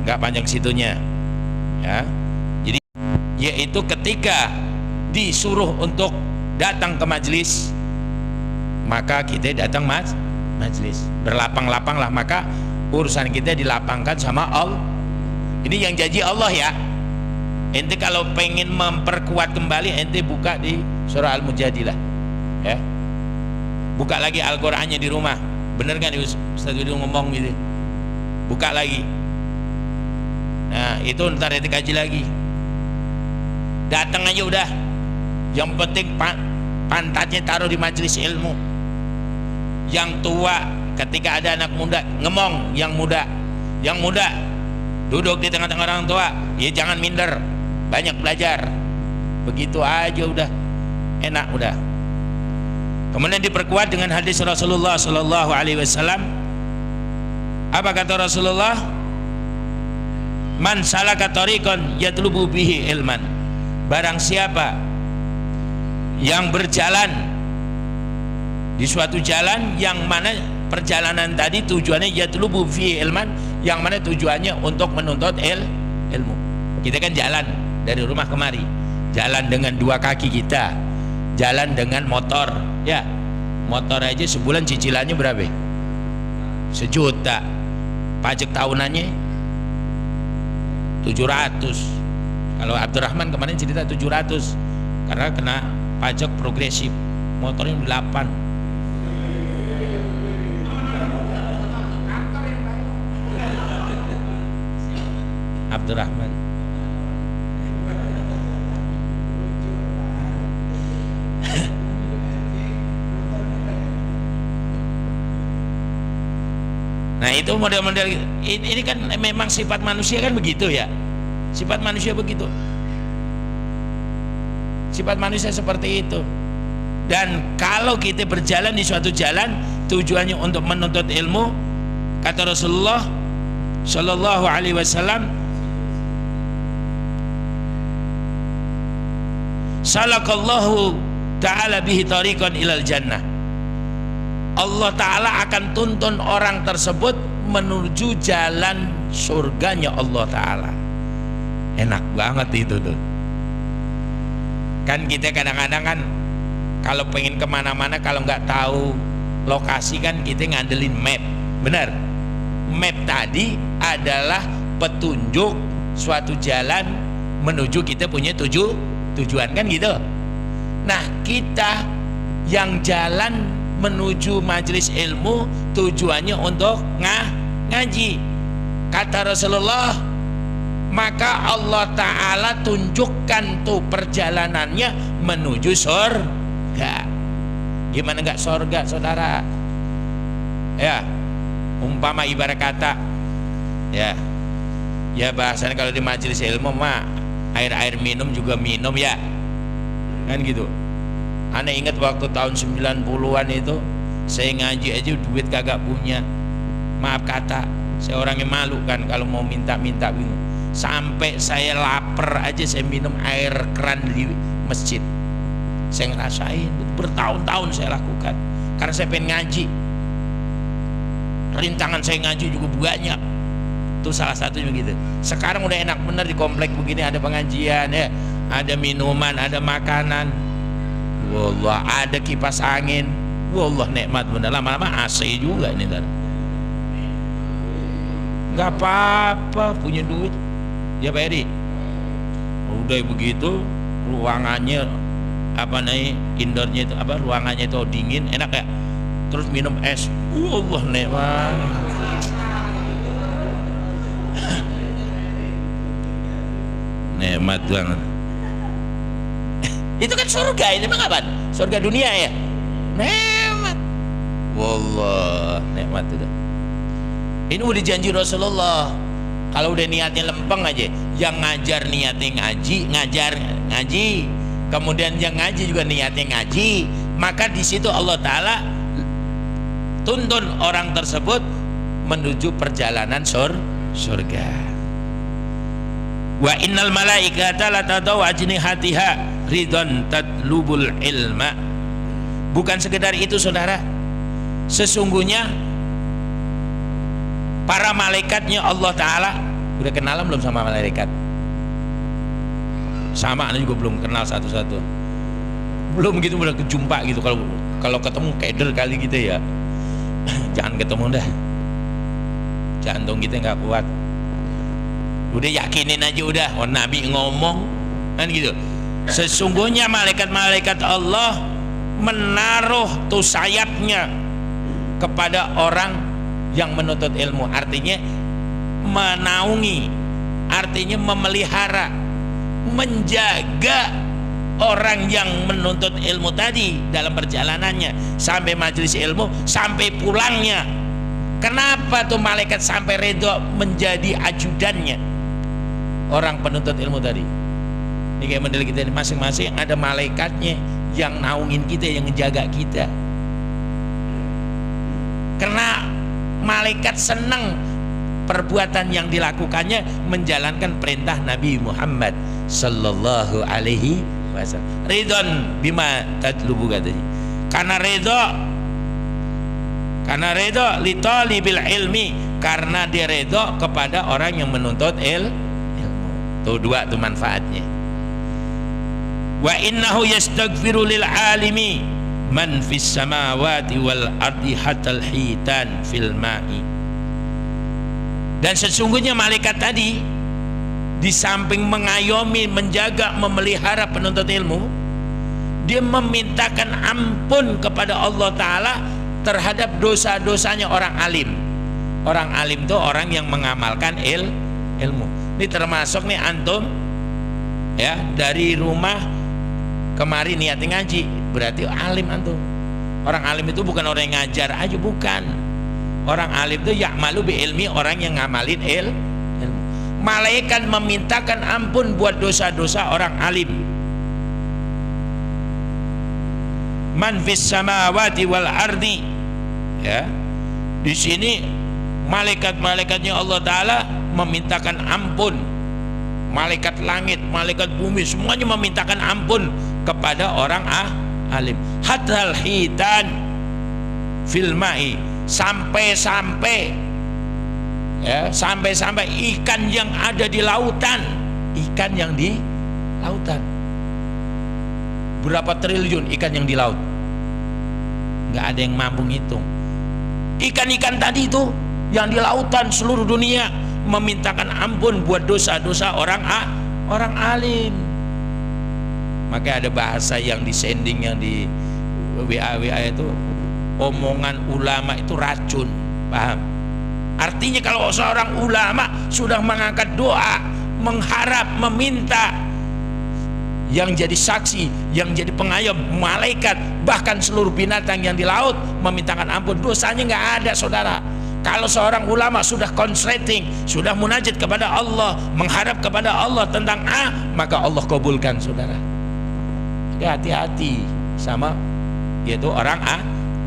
Nggak panjang situnya ya. Jadi yaitu ketika disuruh untuk datang ke majelis, maka kita datang majelis, berlapang-lapanglah, maka urusan kita dilapangkan sama Allah. Ini yang janji Allah ya. Ente kalau pengen memperkuat kembali, ente buka di surah Al-Mujadilah ya. Buka lagi Al-Qur'annya di rumah. Bener kan Ustaz Widu ngomong gitu? Buka lagi. Nah, itu ntar ente kaji lagi. Datang aja udah. Yang penting pantatnya taruh di majelis ilmu. Yang tua, ketika ada anak muda, ngemong yang muda. Yang muda duduk di tengah-tengah orang tua, ya jangan minder, banyak belajar. Begitu aja udah enak udah. Kemudian diperkuat dengan hadis Rasulullah Sallallahu Alaihi Wasallam. Apa kata Rasulullah? Man salaka tariqan yatlubu bihi ilman. Barang siapa yang berjalan di suatu jalan yang mana perjalanan tadi tujuannya yatlubu fihi ilman, yang mana tujuannya untuk menuntut ilmu. Kita kan jalan dari rumah kemari, jalan dengan dua kaki kita, jalan dengan motor ya. Motor aja sebulan cicilannya berapa? 1 juta. Pajak tahunannya 700. Kalau Abdurrahman kemarin cerita 700 karena kena pajak progresif, motornya 8. Abdurrahman. Nah itu model-model ini kan memang sifat manusia kan begitu ya. Sifat manusia begitu. Sifat manusia seperti itu. Dan kalau kita berjalan di suatu jalan tujuannya untuk menuntut ilmu, kata Rasulullah Shallallahu Alaihi Wasallam, salakallahu ta'ala bihi tariqan ilal jannah. Allah Ta'ala akan tuntun orang tersebut menuju jalan surganya Allah Ta'ala. Enak banget itu tuh. Kan kita kadang-kadang kan kalau pengen kemana-mana, kalau nggak tahu lokasi kan kita ngandelin map. Benar? Map tadi adalah petunjuk suatu jalan menuju kita punya tujuan kan gitu. Nah kita yang jalan menuju majelis ilmu tujuannya untuk ngaji, kata Rasulullah, maka Allah Ta'ala tunjukkan tuh perjalanannya menuju surga. Gimana nggak surga saudara ya? Umpama ibarat kata ya bahasanya kalau di majelis ilmu mah air minum juga minum ya kan gitu. Anda ingat waktu tahun 90-an itu saya ngaji aja duit kagak punya, maaf kata saya orangnya malu kan kalau mau minta-minta minum. Sampai saya lapar aja saya minum air keran di masjid. Saya ngerasain bertahun-tahun saya lakukan karena saya pengen ngaji. Rintangan saya ngaji juga banyak. Itu salah satunya gitu. Sekarang udah enak bener di komplek begini, ada pengajian ya, ada minuman, ada makanan. Wallah, ada kipas angin. Wallah nikmat bener. Lama-lama AC juga ini ntar. Gak apa-apa punya duit ya Pak Edi. Udah begitu ruangannya apa nih, indoornya itu apa, ruangannya itu dingin enak ya. Terus minum es. Wallah nikmat. Nikmat banget. Itu kan surga, ini mah apa? Surga dunia ya. Nikmat. Wallah, nikmat itu. Ini udah janji Rasulullah. Kalau udah niatnya lempeng aja, yang ngajar niatnya ngajar ngaji. Kemudian yang ngaji juga niatnya ngaji, maka di situ Allah Ta'ala tuntun orang tersebut menuju perjalanan surga. Wa innal malaikata la tadau ajnihatiha ridon tatlubul ilma. Bukan sekedar itu saudara, sesungguhnya para malaikatnya Allah Ta'ala, udah kenalan belum sama malaikat? Sama, anda juga belum kenal satu-satu, belum gitu, udah kejumpa gitu. Kalau ketemu keder kali gitu ya. Jangan ketemu dah, jantung kita nggak kuat. Udah yakinin aja udah, oh Nabi ngomong kan gitu. Sesungguhnya malaikat-malaikat Allah menaruh tuh sayapnya kepada orang yang menuntut ilmu. Artinya menaungi, artinya memelihara, menjaga orang yang menuntut ilmu tadi dalam perjalanannya sampai majelis ilmu, sampai pulangnya. Kenapa tuh malaikat sampai redha menjadi ajudannya orang penuntut ilmu tadi? Ini kayak model kita ini, masing-masing ada malaikatnya yang naungin kita, yang ngejaga kita. Karena malaikat senang perbuatan yang dilakukannya menjalankan perintah Nabi Muhammad Sallallahu Alaihi Wasallam. Ridon bima tatlubu katanya. Karena ridho li talibil ilmi, karena dia ridho kepada orang yang menuntut ilmu. Tuh dua tuh manfaatnya. Wa innahu yastaghfiru lil alimi man fis samawati wal ardi hatal hitan fil ma'i. Dan sesungguhnya malaikat tadi di samping mengayomi, menjaga, memelihara penuntut ilmu, dia memintakan ampun kepada Allah Ta'ala terhadap dosa-dosanya orang alim. Orang alim itu orang yang mengamalkan ilmu. Ini termasuk nih antum ya, dari rumah kemari niat ngaji, berarti alim antum. Orang alim itu bukan orang yang ngajar aja, bukan. Orang alim itu ya'malu bi ilmi, orang yang ngamalin ilmu. Malaikat memintakan ampun buat dosa-dosa orang alim. Man fis samawati wal ardi, ya. Di sini malaikat-malaikatnya Allah Ta'ala memintakan ampun. Malaikat langit, malaikat bumi, semuanya memintakan ampun kepada orang alim. Hatal hitan fil ma'i, sampai-sampai ya, sampai-sampai ikan yang ada di lautan, ikan yang di lautan, berapa triliun ikan yang di laut, nggak ada yang mampu ngitung. Ikan-ikan tadi itu yang di lautan seluruh dunia memintakan ampun buat dosa-dosa orang alim. Maka ada bahasa yang di sending, yang di WA itu, omongan ulama itu racun, paham? Artinya kalau seorang ulama sudah mengangkat doa, mengharap, meminta, yang jadi saksi, yang jadi pengayom, malaikat, bahkan seluruh binatang yang di laut memintakan ampun, dosanya nggak ada, saudara. Kalau seorang ulama sudah concentrating, sudah munajat kepada Allah, mengharap kepada Allah tentang maka Allah kabulkan, saudara. Jadi hati-hati sama yaitu orang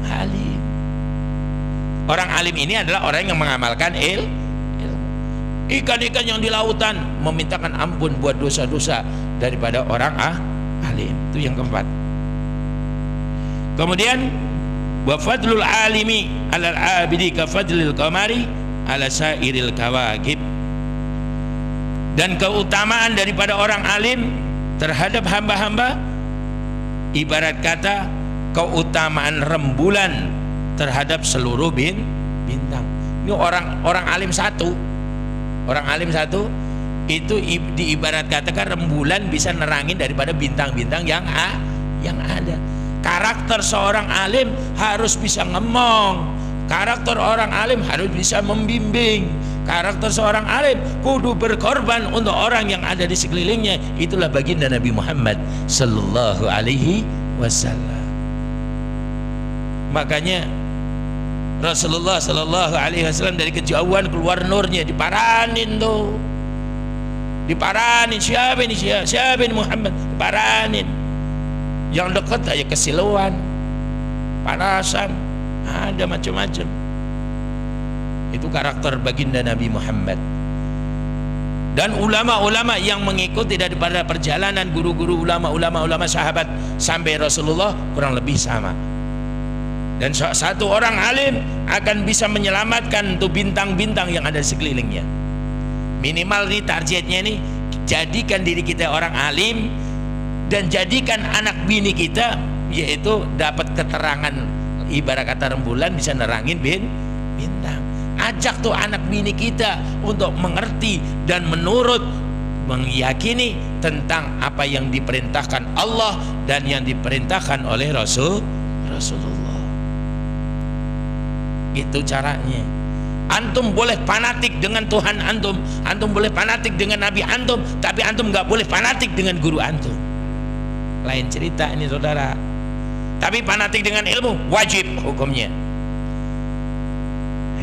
alim. Orang alim ini adalah orang yang mengamalkan ilmu. Ikan-ikan yang di lautan memintakan ampun buat dosa-dosa daripada orang alim. Itu yang keempat. Kemudian wa fadlul alimi 'alal 'abidi ka fadlil qamari 'ala sairil kawakib. Dan keutamaan daripada orang alim terhadap hamba-hamba ibarat kata keutamaan rembulan terhadap seluruh bintang. Ini orang alim satu, orang alim satu itu diibarat katakan rembulan bisa nerangin daripada bintang-bintang yang ada. Karakter seorang alim harus bisa ngomong, karakter orang alim harus bisa membimbing, karakter seorang alim kudu berkorban untuk orang yang ada di sekelilingnya. Itulah baginda Nabi Muhammad sallallahu alaihi wasallam. Makanya Rasulullah sallallahu alaihi wasallam dari kejauhan keluar nurnya, diparanin tuh, diparanin. Siapa ini Muhammad, diparanin. Yang dekat aja kesiluan, panasan, ada macam-macam. Itu karakter baginda Nabi Muhammad. Dan ulama-ulama yang mengikuti daripada perjalanan guru-guru ulama sahabat sampai Rasulullah kurang lebih sama. Dan satu orang alim akan bisa menyelamatkan tuh bintang-bintang yang ada di sekelilingnya. Minimal nih targetnya nih, jadikan diri kita orang alim dan jadikan anak bini kita yaitu dapat keterangan ibarat kata rembulan bisa nerangin bintang. Ajak tuh anak bini kita untuk mengerti dan menurut, meyakini tentang apa yang diperintahkan Allah dan yang diperintahkan oleh Rasulullah. Itu caranya. Antum boleh fanatik dengan Tuhan antum, antum boleh fanatik dengan Nabi antum, tapi antum nggak boleh fanatik dengan guru antum. Lain cerita ini, saudara. Tapi fanatik dengan ilmu wajib hukumnya.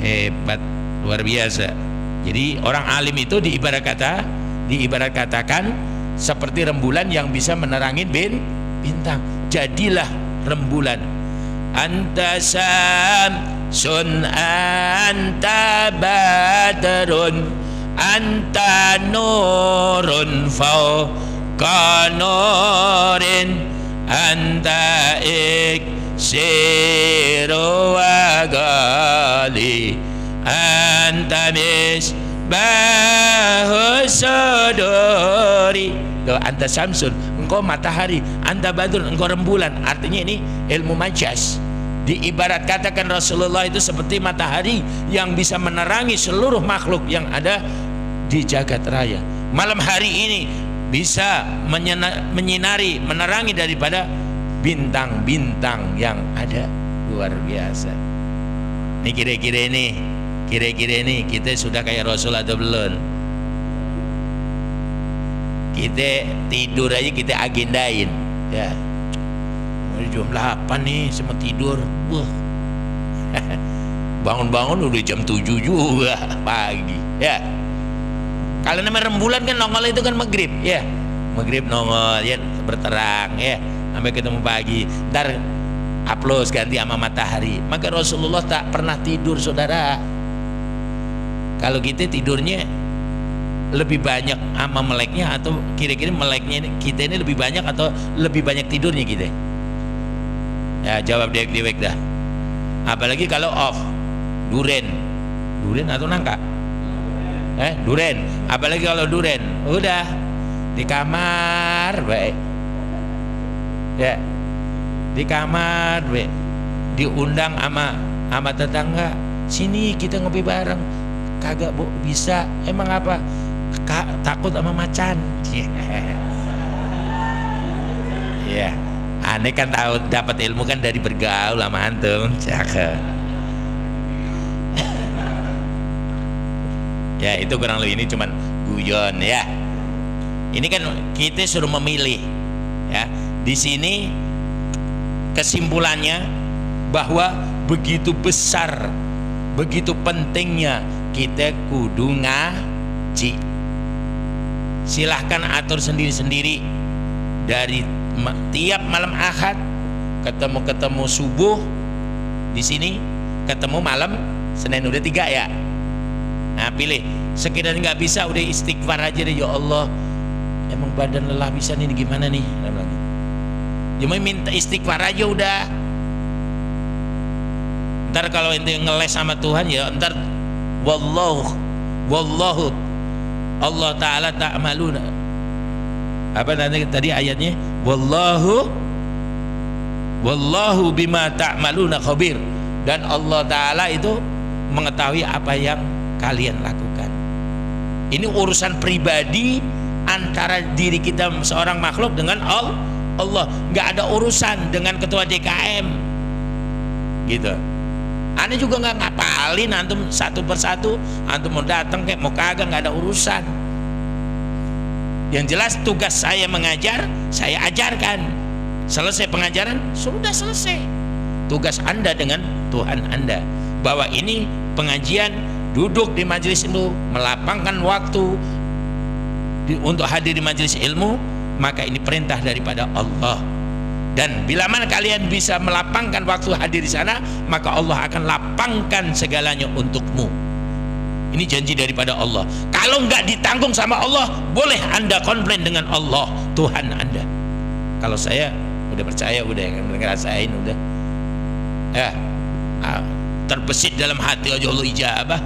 Hebat, luar biasa. Jadi orang alim itu diibarat katakan seperti rembulan yang bisa menerangi bintang. Jadilah rembulan. Anta sun anta badrun anta nurun fawqa nurin anta iksiru wa gali anta misbahu suduri. Anta samsun, engkau matahari, anta badrun, engkau rembulan. Artinya ini ilmu majas. Diibarat katakan Rasulullah itu seperti matahari yang bisa menerangi seluruh makhluk yang ada di jagat raya. Malam hari ini bisa menyinari, menerangi daripada bintang-bintang yang ada. Luar biasa. Ini kira-kira ini kita sudah kayak Rasul atau belum? Kita tidur aja kita agendain, ya. Jam 8 nih sama tidur. Wah. Bangun-bangun udah jam 7 juga pagi, ya. Kalau namanya rembulan kan nongol itu kan maghrib, ya. Maghrib nongol, ya, berterang, ya, sampai ketemu pagi. Ntar aplos ganti sama matahari. Maka Rasulullah tak pernah tidur, saudara. Kalau kita tidurnya lebih banyak sama meleknya, atau kira-kira meleknya kita ini lebih banyak atau lebih banyak tidurnya kita? Ya, jawab dewek-dewek dah. Apalagi kalau off, duren atau nangka? Duren. Apalagi kalau duren, udah di kamar baik, ya, di kamar baik, diundang sama tetangga, sini kita ngopi bareng, kagak bisa. Emang apa? Takut sama macan. Ya, aneh kan tahu dapat ilmu kan dari bergaul sama antum. Cakep. Ya, itu kurang lebih, ini cuman guyon, ya. Ini kan kita suruh memilih, ya. Di sini kesimpulannya bahwa begitu besar, begitu pentingnya kita kudu ngaji. Silahkan atur sendiri-sendiri dari tiap malam Ahad ketemu subuh di sini, ketemu malam Senin, udah 3 ya. Nah, pilih. Sekiranya nggak bisa, udah istighfar aja deh. Ya Allah, emang badan lelah bisa nih, gimana nih? Cuma minta istighfar aja udah. Ntar kalau ente ngeles sama Tuhan, ya ntar wallahu Allah Ta'ala ta'maluna. Apa nanti tadi ayatnya? Wallahu bima ta'maluna khabir. Dan Allah Ta'ala itu mengetahui apa yang kalian lakukan. Ini urusan pribadi antara diri kita seorang makhluk dengan Allah. Nggak ada urusan dengan ketua DKM, gitu. Aneh juga nggak ngapalin antum satu persatu. Antum mau datang kayak mau kagak, nggak ada urusan. Yang jelas tugas saya mengajar, saya ajarkan. Selesai pengajaran, sudah selesai. Tugas Anda dengan Tuhan Anda, bahwa ini pengajian, duduk di majelis ilmu, melapangkan waktu untuk hadir di majelis ilmu, maka ini perintah daripada Allah. Dan bila mana kalian bisa melapangkan waktu hadir di sana, maka Allah akan lapangkan segalanya untukmu. Ini janji daripada Allah. Kalau nggak ditanggung sama Allah, boleh Anda komplain dengan Allah, Tuhan Anda. Kalau saya udah percaya, udah ngerasain, udah ya, terbesit dalam hati aja Allah ijabah.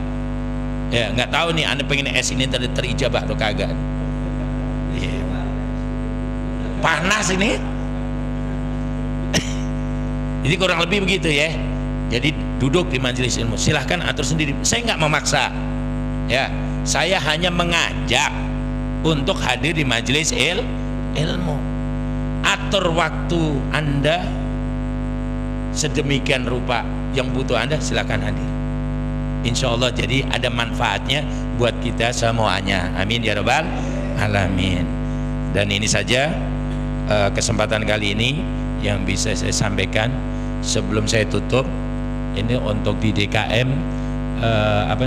Ya, nggak tahu nih Anda pengen ini terijabah atau kagak. Ya. Panas ini. Jadi kurang lebih begitu, ya. Jadi duduk di majelis ilmu, silahkan atur sendiri. Saya nggak memaksa, ya. Saya hanya mengajak untuk hadir di majelis ilmu. Atur waktu Anda sedemikian rupa, yang butuh Anda silahkan hadir. Insya Allah jadi ada manfaatnya buat kita semuanya. Amin ya rabbal alamin. Dan ini saja kesempatan kali ini yang bisa saya sampaikan sebelum saya tutup. Ini untuk di DKM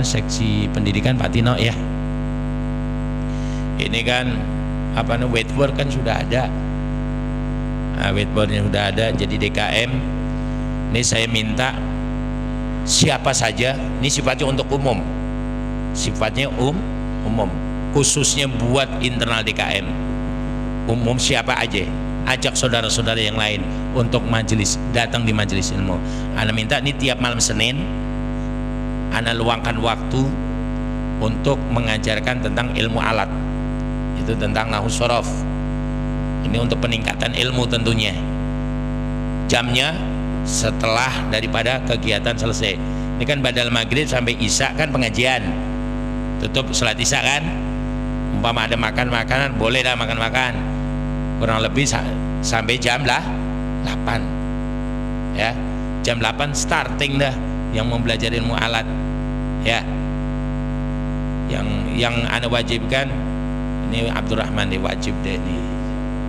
seksi pendidikan Pak Tino, ya. Ini kan whiteboard kan sudah ada. Whiteboardnya sudah ada. Jadi DKM ini saya minta siapa saja, ini sifatnya untuk umum, sifatnya umum, khususnya buat internal DKM, umum, siapa aja, ajak saudara-saudara yang lain untuk majelis, datang di majelis ilmu. Ana minta ini tiap malam Senin, ana luangkan waktu untuk mengajarkan tentang ilmu alat, itu tentang nahwu shorof. Ini untuk peningkatan ilmu tentunya. Jamnya setelah daripada kegiatan selesai. Ini kan badal maghrib sampai isya kan pengajian, tutup salat isya kan. Umpama ada makan-makanan, boleh dah makan-makan kurang lebih sampai jam 8 ya. Jam 8 starting dah yang mau belajar ilmu alat ya. Yang ana wajibkan ini Abdurrahman dia wajib deh nih,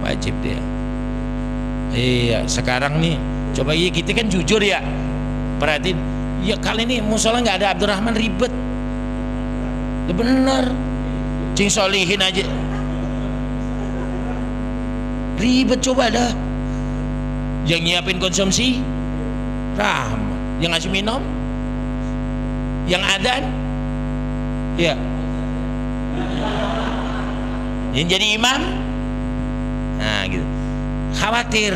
wajib dia. Iya, sekarang nih coba ya kita kan jujur ya, perhatiin ya, kali ini musola nggak ada Abdurrahman ribet. Ya bener, cing solihin aja ribet. Coba dah yang nyiapin konsumsi Rahman, yang ngasih minum, yang adan ya, yang jadi imam. Nah gitu, khawatir.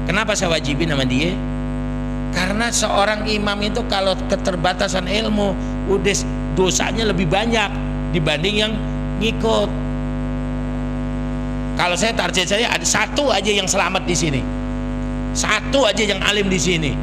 Kenapa saya wajibin sama dia? Karena seorang imam itu kalau keterbatasan ilmu udah dosanya lebih banyak dibanding yang ngikut. Kalau saya target saya ada satu aja yang selamat di sini, satu aja yang alim di sini.